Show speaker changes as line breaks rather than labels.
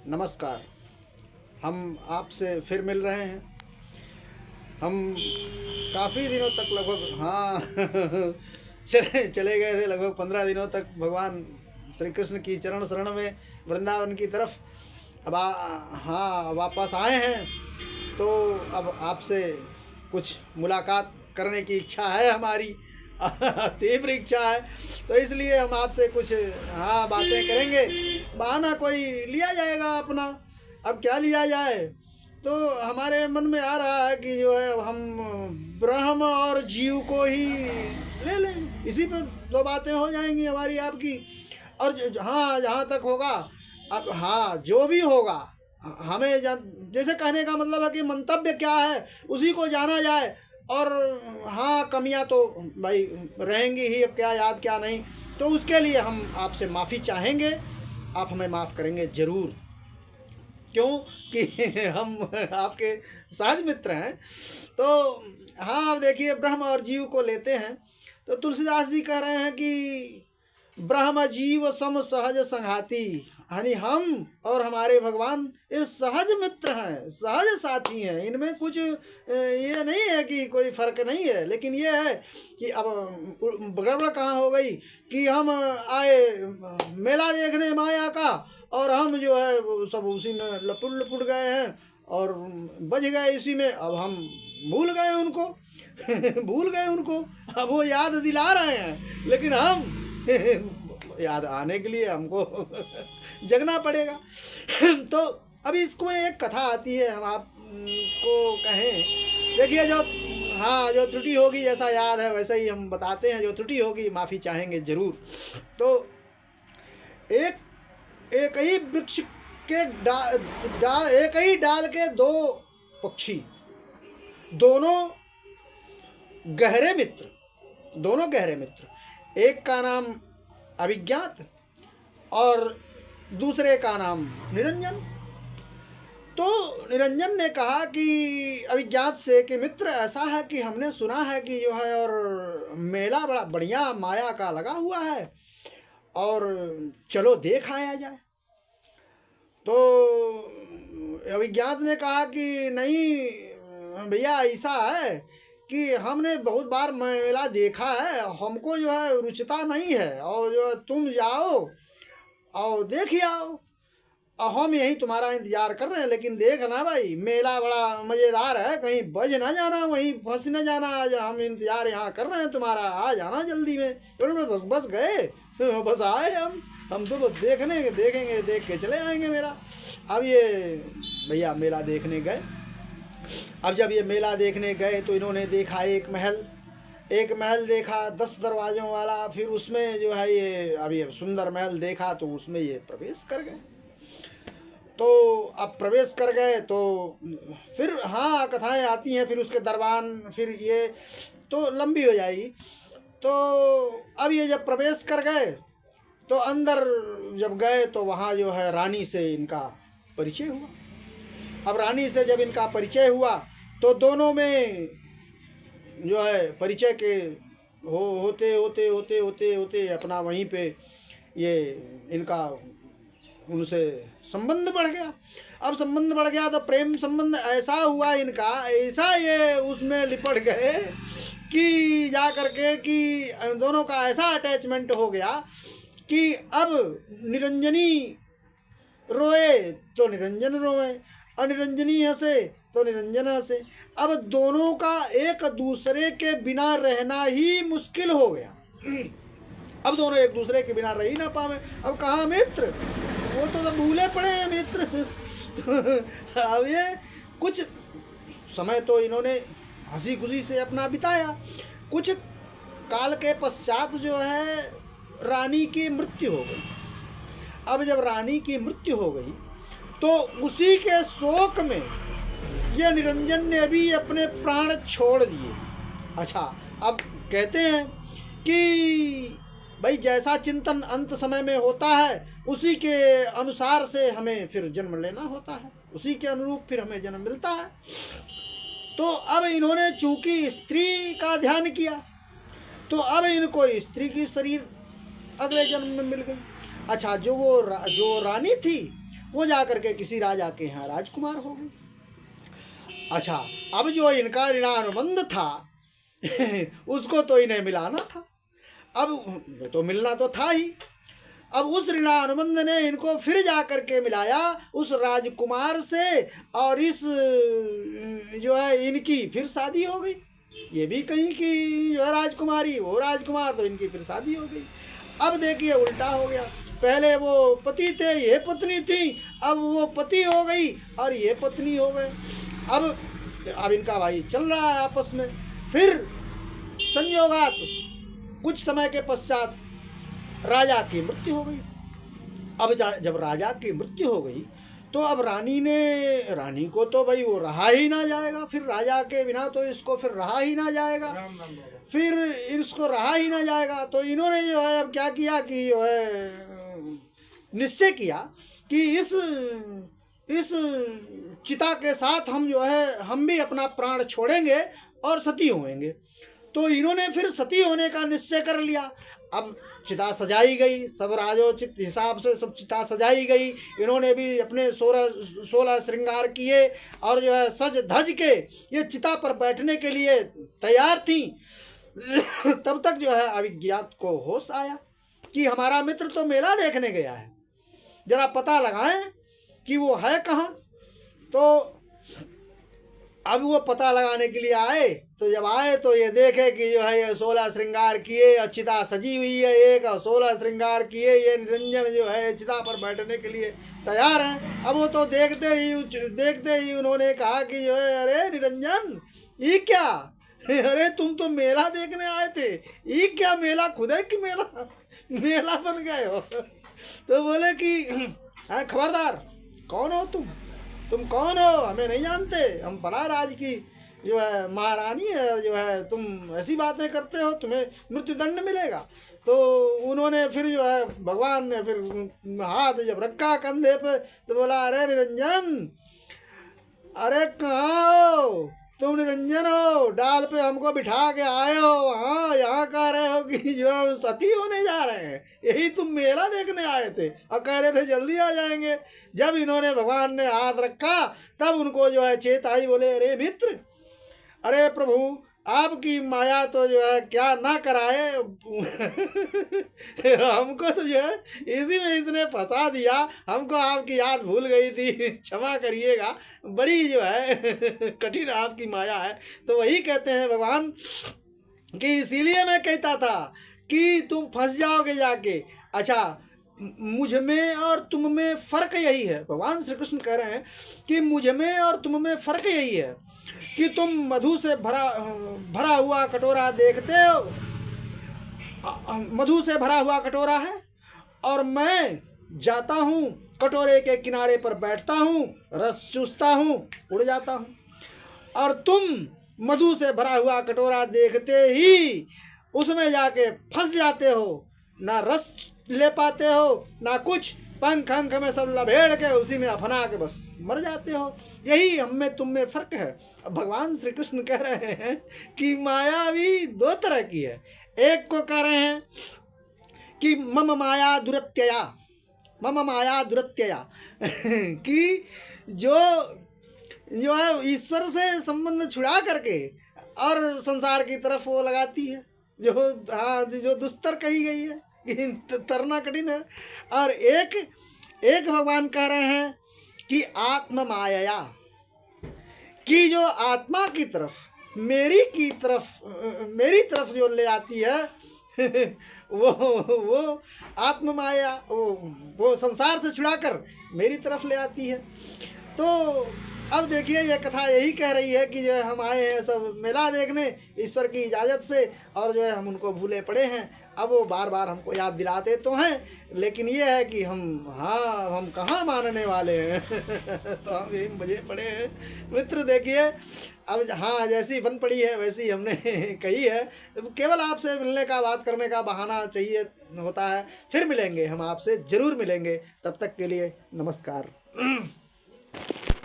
नमस्कार। हम आपसे फिर मिल रहे हैं। हम काफ़ी दिनों तक लगभग चले गए थे लगभग 15 दिनों तक भगवान श्री कृष्ण की चरण शरण में वृंदावन की तरफ। अब वापस आए हैं तो अब आपसे कुछ मुलाकात करने की इच्छा है हमारी। तीव्र इच्छा है, तो इसलिए हम आपसे कुछ बातें करेंगे। बहाना कोई लिया जाएगा अपना। अब क्या लिया जाए, तो हमारे मन में आ रहा है कि जो है हम ब्रह्म और जीव को ही ले लें। इसी पे दो बातें हो जाएंगी हमारी आपकी। और जहाँ तक होगा, अब जो भी होगा हमें जैसे कहने का मतलब है कि मंतव्य क्या है उसी को जाना जाए। और कमियां तो भाई रहेंगी ही, अब क्या याद क्या नहीं, तो उसके लिए हम आपसे माफ़ी चाहेंगे। आप हमें माफ़ करेंगे ज़रूर, क्यों कि हम आपके सहज मित्र हैं। तो अब देखिए, ब्रह्म और जीव को लेते हैं तो तुलसीदास जी कह रहे हैं कि ब्रह्म जीव सम सहज संघाती, यानी हम और हमारे भगवान ये सहज मित्र हैं, सहज साथी हैं। इनमें कुछ ये नहीं है कि कोई फर्क नहीं है, लेकिन ये है कि अब गड़बड़ कहाँ हो गई कि हम आए मेला देखने माया का, और हम जो है वो सब उसी में लपुट गए हैं और बज गए इसी में। अब हम भूल गए उनको भूल गए उनको। अब वो याद दिला रहे हैं, लेकिन हम याद आने के लिए हमको जगना पड़ेगा। तो अभी इसको एक कथा आती है, हम आपको कहें। देखिए, जो त्रुटि होगी, जैसा याद है वैसा ही हम बताते हैं। जो त्रुटि होगी माफ़ी चाहेंगे ज़रूर। तो एक ही वृक्ष के एक ही डाल के दो पक्षी, दोनों गहरे मित्र। एक का नाम अभिज्ञात और दूसरे का नाम निरंजन। तो निरंजन ने कहा कि अभिज्ञात से कि मित्र, ऐसा है कि हमने सुना है कि जो है और मेला बड़ा बढ़िया माया का लगा हुआ है, और चलो देख आया जाए। तो अभिज्ञात ने कहा कि नहीं भैया, ऐसा है कि हमने बहुत बार मेला देखा है, हमको जो है रुचता नहीं है, और जो तुम जाओ और देख आओ, और हम यहीं तुम्हारा इंतजार कर रहे हैं। लेकिन देखना भाई, मेला बड़ा मज़ेदार है, कहीं बज ना जाना, वहीं फंस न जाना। आज हम इंतजार यहाँ कर रहे हैं तुम्हारा, आ जाना जल्दी में। तो बस गए, बस आए हम तो बस देखेंगे, देख के चले आएंगे मेला। अब ये भैया मेला देखने गए। अब जब ये मेला देखने गए तो इन्होंने देखा एक महल देखा 10 दरवाज़ों वाला। फिर उसमें जो है ये सुंदर महल देखा, तो उसमें ये प्रवेश कर गए। तो अब प्रवेश कर गए तो फिर कथाएं आती हैं, फिर उसके दरबान, फिर ये तो लंबी हो जाएगी। तो अब ये जब प्रवेश कर गए तो अंदर जब गए तो वहाँ जो है रानी से इनका परिचय हुआ। अब रानी से जब इनका परिचय हुआ तो दोनों में जो है परिचय के होते अपना वहीं पे ये इनका उनसे संबंध बढ़ गया। अब संबंध बढ़ गया तो प्रेम संबंध ऐसा हुआ इनका, ऐसा ये उसमें लिपट गए कि जा करके कि दोनों का ऐसा अटैचमेंट हो गया कि अब निरंजनी रोए तो निरंजन रोए, और निरंजनी हंसे तो निरंजन हंसे। अब दोनों का एक दूसरे के बिना रहना ही मुश्किल हो गया। अब दोनों एक दूसरे के बिना रह ही ना पावे। अब कहाँ मित्र, वो तो सब भूले पड़े हैं मित्र। अब ये कुछ समय तो इन्होंने हंसी खुशी से अपना बिताया। कुछ काल के पश्चात जो है रानी की मृत्यु हो गई। अब जब रानी की मृत्यु हो गई तो उसी के शोक में ये निरंजन ने भी अपने प्राण छोड़ दिए। अच्छा, अब कहते हैं कि भाई जैसा चिंतन अंत समय में होता है, उसी के अनुसार से हमें फिर जन्म लेना होता है, उसी के अनुरूप फिर हमें जन्म मिलता है। तो अब इन्होंने चूंकि स्त्री का ध्यान किया, तो अब इनको स्त्री की शरीर अगले जन्म में मिल गई। अच्छा, जो रानी थी वो जा करके किसी राजा के यहाँ राजकुमार हो गई। अच्छा, अब जो इनका ऋणानुबंध था उसको तो इन्हें मिलाना था, अब तो मिलना तो था ही। अब उस ऋणानुबंध ने इनको फिर जा करके मिलाया उस राजकुमार से, और इस जो है इनकी फिर शादी हो गई। ये भी कहीं की जो है राजकुमारी, वो राजकुमार, तो इनकी फिर शादी हो गई। अब देखिए उल्टा हो गया, पहले वो पति थे, ये पत्नी थी, अब वो पति हो गई और ये पत्नी हो गए। अब इनका भाई चल रहा है आपस में। फिर संयोगात कुछ समय के पश्चात राजा की मृत्यु हो गई। अब जब राजा की मृत्यु हो गई तो अब रानी को तो भाई वो रहा ही ना जाएगा, फिर राजा के बिना तो इसको फिर रहा ही ना जाएगा, फिर इसको रहा ही ना जाएगा। तो इन्होंने जो है अब क्या किया कि जो है निश्चय किया कि इस चिता के साथ हम जो है हम भी अपना प्राण छोड़ेंगे और सती होंगे। तो इन्होंने फिर सती होने का निश्चय कर लिया। अब चिता सजाई गई, सब राजोचित हिसाब से सब चिता सजाई गई। इन्होंने भी अपने 16 श्रृंगार किए और जो है सज धज के ये चिता पर बैठने के लिए तैयार थी। तब तक जो है अभिज्ञात को होश आया कि हमारा मित्र तो मेला देखने गया है, जरा पता लगाएं कि वो है कहाँ। तो अब वो पता लगाने के लिए आए, तो जब आए तो ये देखे कि जो है ये 16 श्रृंगार किए और चिता सजी हुई है एक, और 16 श्रृंगार किए ये निरंजन जो है चिता पर बैठने के लिए तैयार हैं। अब वो तो देखते ही उन्होंने कहा कि जो है अरे निरंजन ये क्या, अरे तुम तो मेला देखने आए थे, ये क्या मेला, खुदा की मेला बन गए हो। तो बोले कि खबरदार, कौन हो तुम कौन हो, हमें नहीं जानते, हम पराय राज की जो है महारानी है, जो है तुम ऐसी बातें करते हो, तुम्हें मृत्युदंड मिलेगा। तो उन्होंने फिर जो है भगवान ने फिर हाथ जब रखा कंधे पे तो बोला अरे निरंजन, अरे कहाँ हो तुम, निरंजन हो, डाल पे हमको बिठा के आए हो, हाँ यहाँ कह रहे हो कि जो है सती होने जा रहे हैं, यही तुम मेला देखने आए थे और कह रहे थे जल्दी आ जाएंगे। जब इन्होंने भगवान ने हाथ रखा तब उनको जो है चेत आई, बोले अरे मित्र, अरे प्रभु आपकी माया तो जो है क्या ना कराए हमको तो जो है इसी में इसने फंसा दिया, हमको आपकी याद भूल गई थी, क्षमा करिएगा, बड़ी जो है कठिन आपकी माया है। तो वही कहते हैं भगवान कि इसीलिए मैं कहता था कि तुम फंस जाओगे जाके। अच्छा, मुझ में और तुम में फ़र्क यही है, भगवान श्री कृष्ण कह रहे हैं कि मुझ में और तुम में फ़र्क यही है कि तुम मधु से भरा हुआ कटोरा देखते हो, मधु से भरा हुआ कटोरा है, और मैं जाता हूँ कटोरे के किनारे पर बैठता हूँ, रस चूसता हूँ, उड़ जाता हूँ। और तुम मधु से भरा हुआ कटोरा देखते ही उसमें जाके फंस जाते हो, ना रस ले पाते हो ना कुछ, पंख अंख में सब लभेड़ के उसी में अपना के बस मर जाते हो। यही हम में तुम में फ़र्क है। अब भगवान श्री कृष्ण कह रहे हैं कि माया भी दो तरह की है। एक को कह रहे हैं कि मम माया दुरत्यया, मम माया दुरत्यया कि जो है ईश्वर से संबंध छुड़ा करके और संसार की तरफ वो लगाती है, जो दुस्तर कही गई है कि तरना कठिन है। और एक भगवान कह रहे हैं कि आत्म माया, कि जो आत्मा की तरफ मेरी तरफ जो ले आती है वो आत्म माया, वो संसार से छुड़ाकर मेरी तरफ ले आती है। तो अब देखिए ये कथा यही कह रही है कि जो है हम आए हैं सब मेला देखने ईश्वर की इजाज़त से, और जो है हम उनको भूले पड़े हैं। अब वो बार बार हमको याद दिलाते तो हैं, लेकिन ये है कि हम कहाँ मानने वाले हैं तो हम यही बजे पड़े हैं। मित्र देखिए अब हाँ जैसी बन पड़ी है वैसी हमने कही है, केवल आपसे मिलने का, बात करने का बहाना चाहिए होता है। फिर मिलेंगे, हम आपसे ज़रूर मिलेंगे, तब तक के लिए नमस्कार।